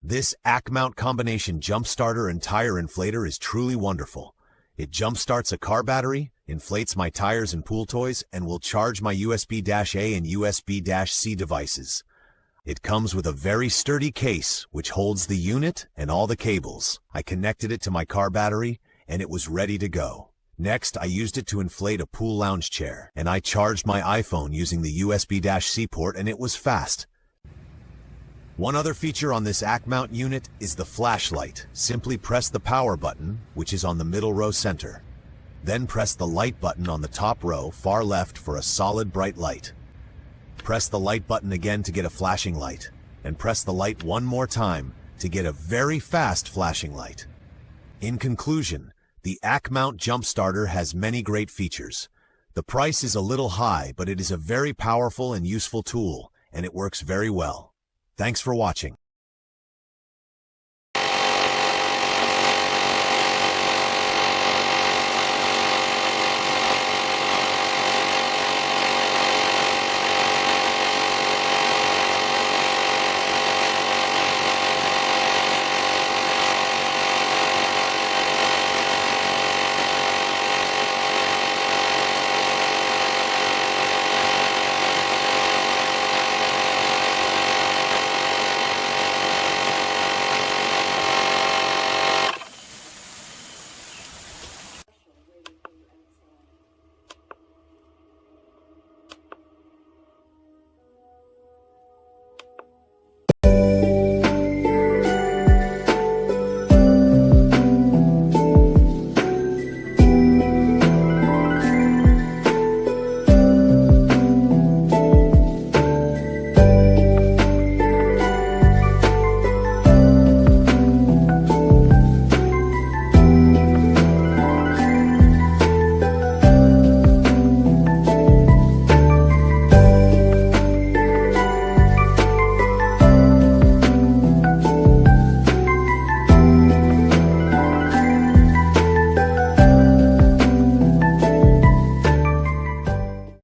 This Acmount combination jump starter and tire inflator is truly wonderful. It jump starts a car battery, inflates my tires and pool toys, and will charge my USB-A and USB-C devices. It comes with a very sturdy case, which holds the unit and all the cables. I connected it to my car battery, and it was ready to go. Next, I used it to inflate a pool lounge chair, and I charged my iPhone using the USB-C port, and it was fast. One other feature on this Acmount unit is the flashlight. Simply press the power button, which is on the middle row center. Then press the light button on the top row, far left, for a solid bright light. Press the light button again to get a flashing light, and press the light one more time to get a very fast flashing light. In conclusion, the Acmount jump starter has many great features. The price is a little high, but it is a very powerful and useful tool, and it works very well. Thanks for watching.